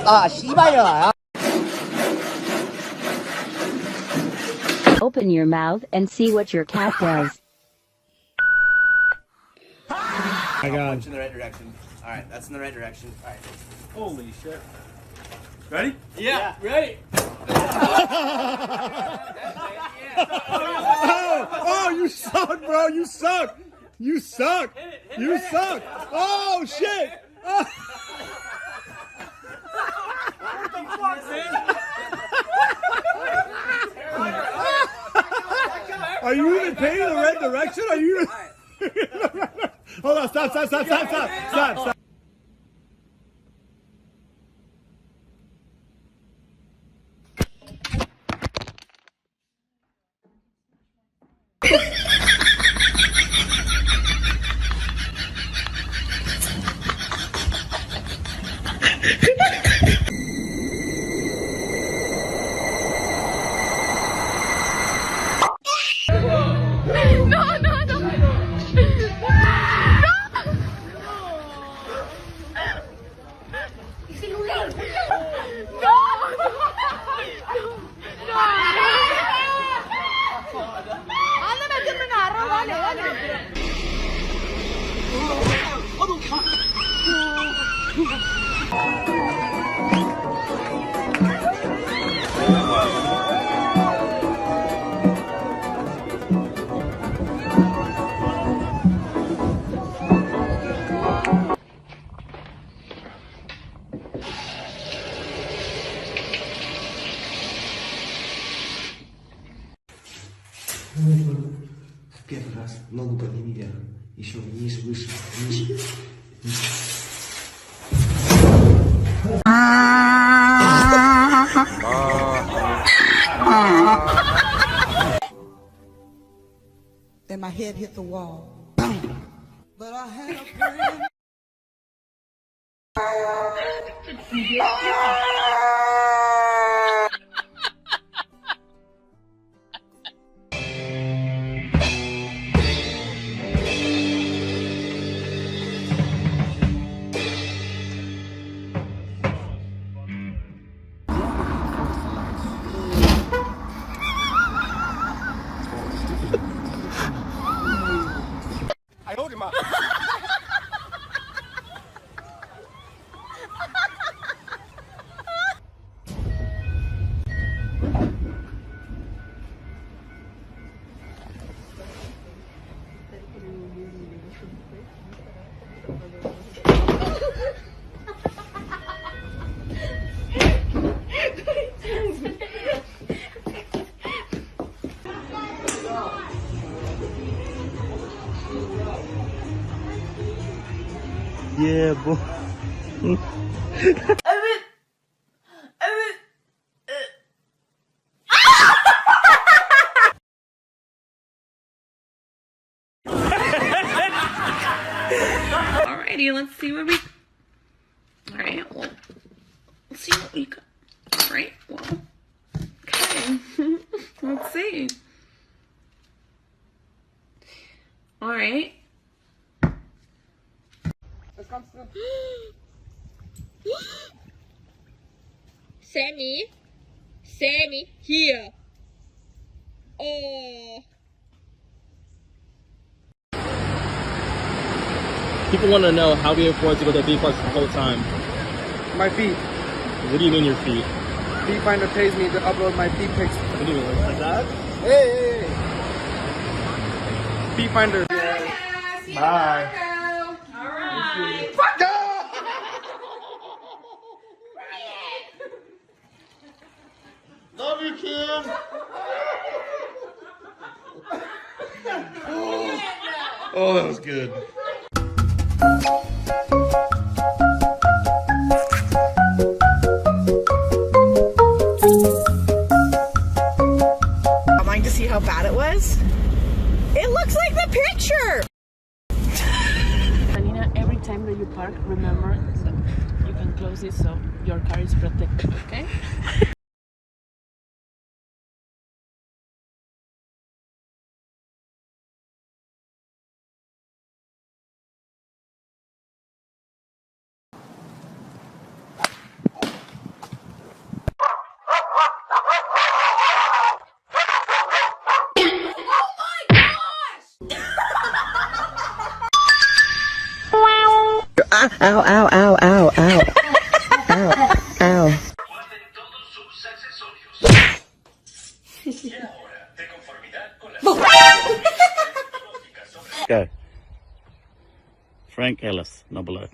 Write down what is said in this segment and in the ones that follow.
아, 씨발년아. Open your mouth and see what your cat does. My God. In the right direction. All right, that's in the right direction. All right. Holy shit. Ready? Yeah, ready. Oh, you suck, bro. You suck. You suck. You suck. Oh, shit. Oh. Are you even paying the right direction? Are you? Hold on. Stop. Первый раз ногу подними вверх. Еще ниже, выше, ниже. Then my head hit the wall. Boom. But I had a plan. I told him. Yeah, boy. Alrighty, let's see what we. Alright, well, let's see what we got. Alright, well, okay. Let's see. Alright. Sammy, here. Oh. People want to know how we afford to go to theme parks the whole time. My feet. What do you mean your feet? Feet Finder pays me to upload my feet pics. What do you mean, like that? Hey. Feet Finder. Bye. Alright. Love you, Kim. Oh, that was good. Wanting to see how bad it was? It looks like the picture! Anina, every time that you park, remember that you can close it so your car is protected, okay? Ow, ow, ow, ow, ow. Ow, ow. Go. Frank Ellis, no blood.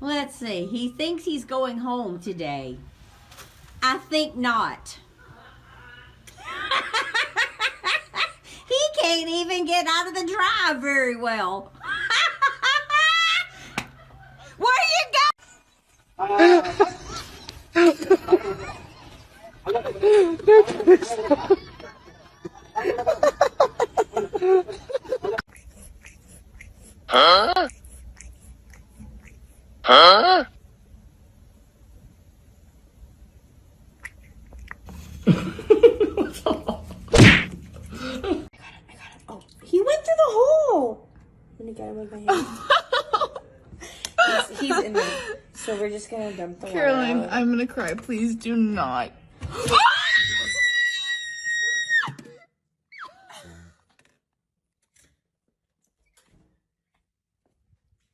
Let's see. He thinks he's going home today. I think not. He can't even get out of the drive very well. Where you Huh? Huh? He went through the hole. I'm gonna get him with my hand. he's in there. So we're just gonna dump the water Caroline, out. I'm gonna cry. Please do not.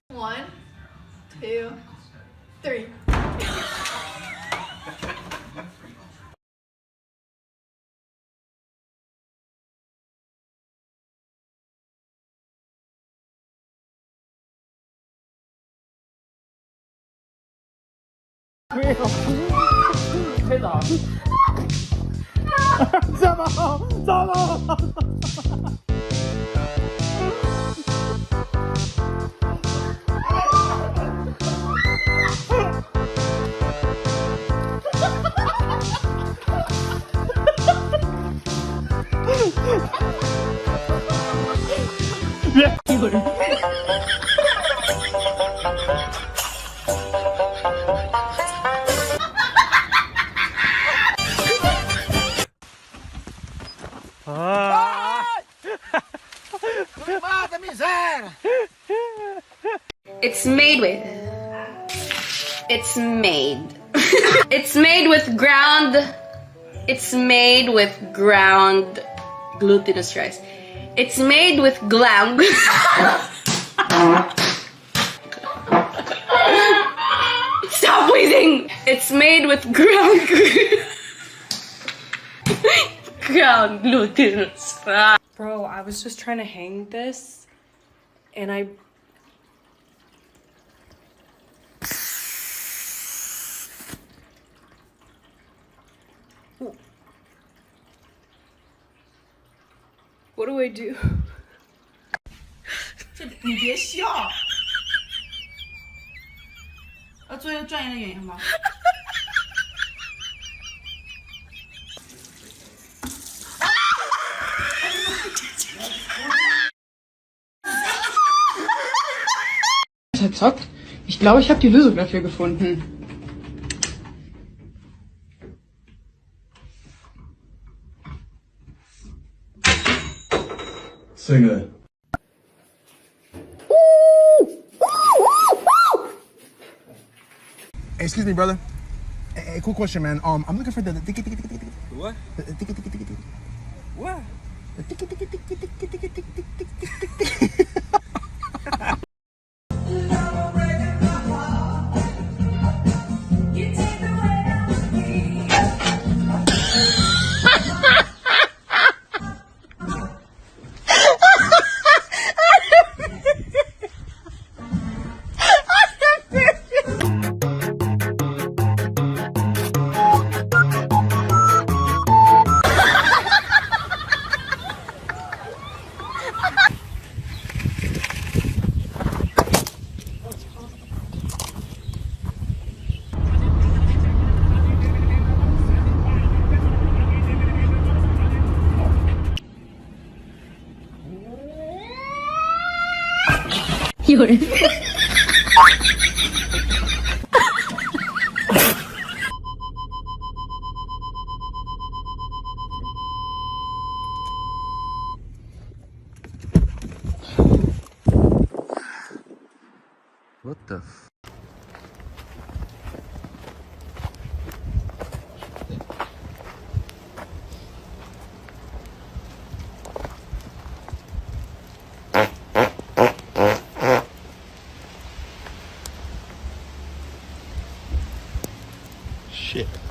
One, two, three. It's made with. It's made. It's made with ground. It's made with ground glutinous rice. It's made with ground. Stop wheezing. It's made with ground. Ground glutinous rice. Bro, I was just trying to hang this, and I. What do I do? 你别笑。要做一个专业的演员吗？ Zock. Ich glaube, ich habe die Lösung dafür gefunden. Single. Hey, excuse me, brother. Hey, cool question, man. I'm looking for the What? What? What the f? Shit.